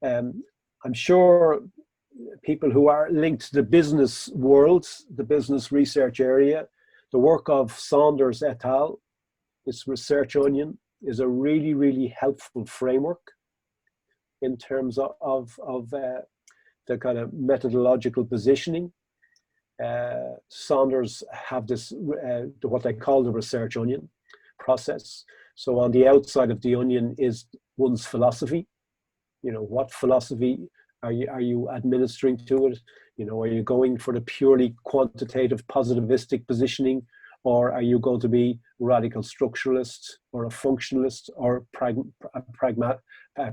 I'm sure people who are linked to the business world, the business research area, the work of Saunders et al., this Research Onion, is a really, really helpful framework in terms of the kind of methodological positioning. Saunders have this, what they call the Research Onion process. So on the outside of the onion is one's philosophy. You know, what philosophy are you administering to it? You know, are you going for the purely quantitative positivistic positioning, or are you going to be radical structuralist or a functionalist or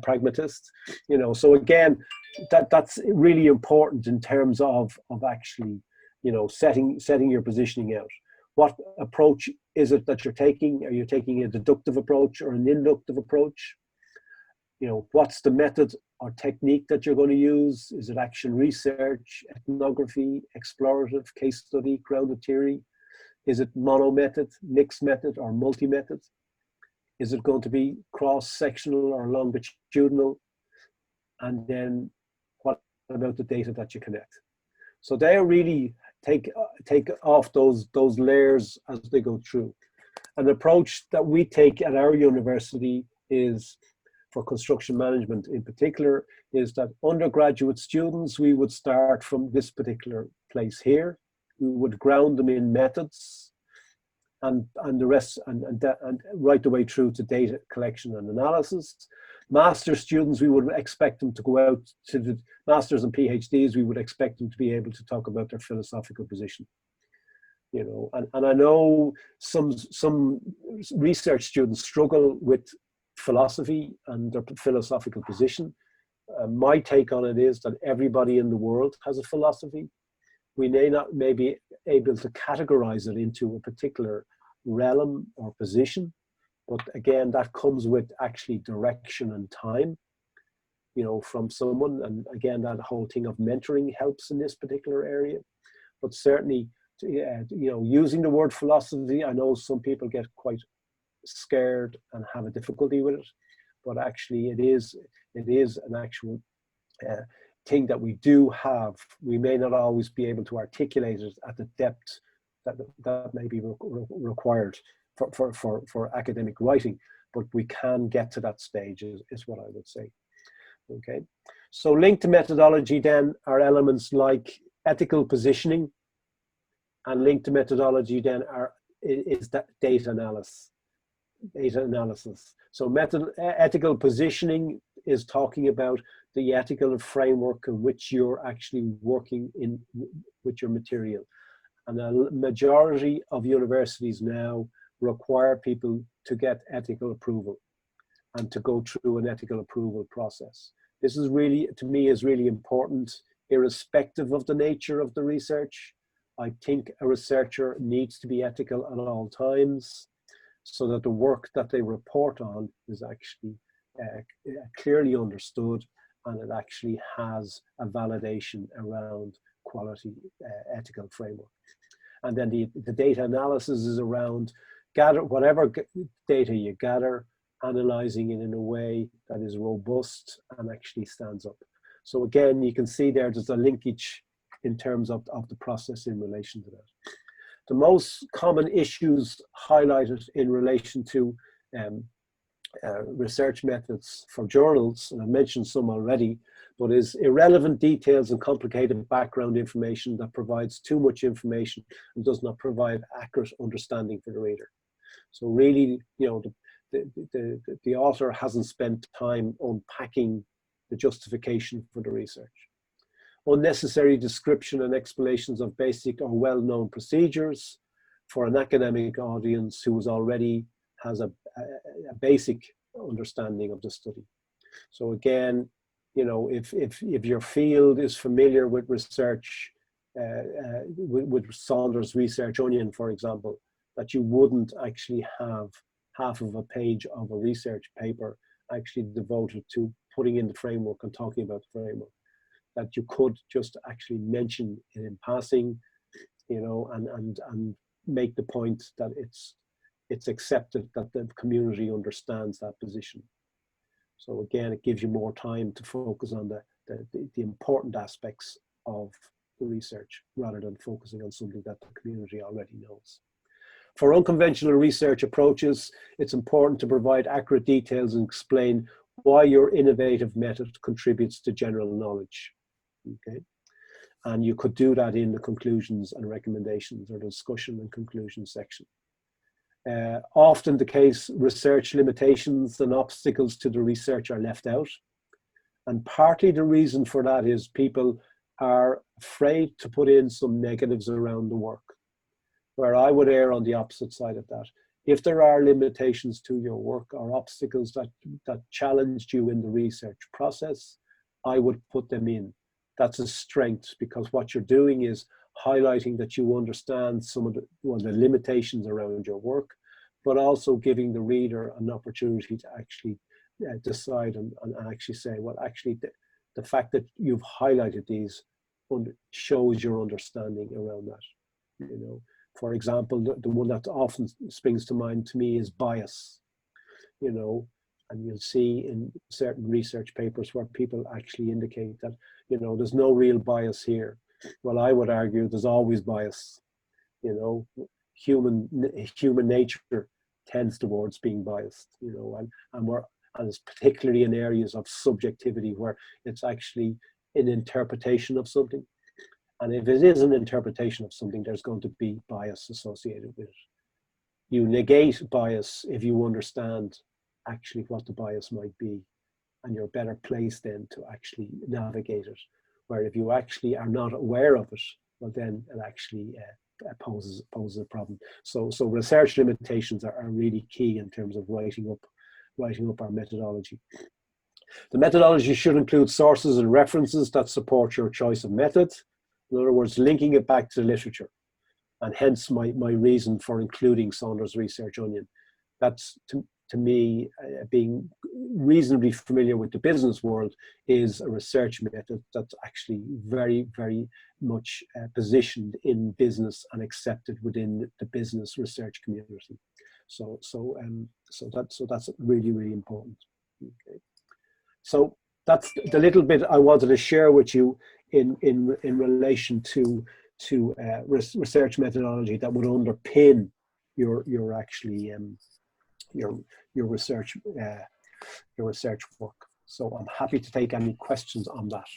pragmatist? You know, so again, that's really important in terms of actually, you know, setting your positioning out. What approach is it that you're taking? Are you taking a deductive approach or an inductive approach? You know, what's the method or technique that you're going to use? Is it action research, ethnography, explorative, case study, grounded theory? Is it mono method, mixed method, or multi-method? Is it going to be cross-sectional or longitudinal? And then what about the data that you connect? So they really take off those layers as they go through. An approach that we take at our university is, for construction management in particular, is that undergraduate students, we would start from this particular place here. We would ground them in methods and the rest, and right the way through to data collection and analysis. Master's students, we would expect them to go out to the masters and PhDs, we would expect them to be able to talk about their philosophical position. You know, and I know some research students struggle with philosophy and their philosophical position. My take on it is that everybody in the world has a philosophy. We may be able to categorize it into a particular realm or position, but again, that comes with actually direction and time, you know, from someone. And again, that whole thing of mentoring helps in this particular area. But certainly, you know, using the word philosophy, I know some people get quite scared and have a difficulty with it, but actually it is an actual thing that we do have. We may not always be able to articulate it at the depth that may be required for academic writing, but we can get to that stage, is what I would say. Okay, so linked to methodology then are elements like ethical positioning, and linked to methodology then is that data analysis. So ethical positioning is talking about the ethical framework in which you're actually working in with your material. And a majority of universities now require people to get ethical approval and to go through an ethical approval process. This is really, to me, is really important, irrespective of the nature of the research. I think a researcher needs to be ethical at all times, so that the work that they report on is actually clearly understood, and it actually has a validation around quality ethical framework. And then the data analysis is around whatever data you gather, analyzing it in a way that is robust and actually stands up. So again, you can see there's a linkage in terms of the process in relation to that. The most common issues highlighted in relation to research methods for journals, and I mentioned some already, but is irrelevant details and complicated background information that provides too much information and does not provide accurate understanding for the reader. So really, you know, the author hasn't spent time unpacking the justification for the research. Unnecessary description and explanations of basic or well-known procedures for an academic audience who already has a basic understanding of the study. So again, you know, if your field is familiar with research, with Saunders Research Onion, for example, that you wouldn't actually have half of a page of a research paper actually devoted to putting in the framework and talking about the framework. That you could just actually mention it in passing, you know, and make the point that it's accepted that the community understands that position. So again, it gives you more time to focus on the important aspects of the research rather than focusing on something that the community already knows. For unconventional research approaches, it's important to provide accurate details and explain why your innovative method contributes to general knowledge. Okay, and you could do that in the conclusions and recommendations, or the discussion and conclusion section. Often the case, research limitations and obstacles to the research are left out. And partly the reason for that is people are afraid to put in some negatives around the work, where I would err on the opposite side of that. If there are limitations to your work or obstacles that challenged you in the research process, I would put them in. That's a strength, because what you're doing is highlighting that you understand some of the limitations around your work, but also giving the reader an opportunity to actually decide and actually say, well, actually the fact that you've highlighted these shows your understanding around that. You know, for example, the one that often springs to mind to me is bias. You know, and you'll see in certain research papers where people actually indicate that, you know, there's no real bias here. Well, I would argue there's always bias. You know, human nature tends towards being biased. You know, and it's particularly in areas of subjectivity where it's actually an interpretation of something. And if it is an interpretation of something, there's going to be bias associated with it. You negate bias if you understand actually what the bias might be, and you're better placed then to actually navigate it. Where if you actually are not aware of it, well, then it actually poses a problem. So research limitations are really key in terms of writing up our methodology. The methodology should include sources and references that support your choice of method. In other words, linking it back to the literature, and hence my reason for including Saunders Research Onion. That's to me, being reasonably familiar with the business world, is a research method that's actually very, very much positioned in business and accepted within the business research community. So that's really, really important. Okay. So that's the little bit I wanted to share with you in relation to research methodology that would underpin your actually your research work. So I'm happy to take any questions on that.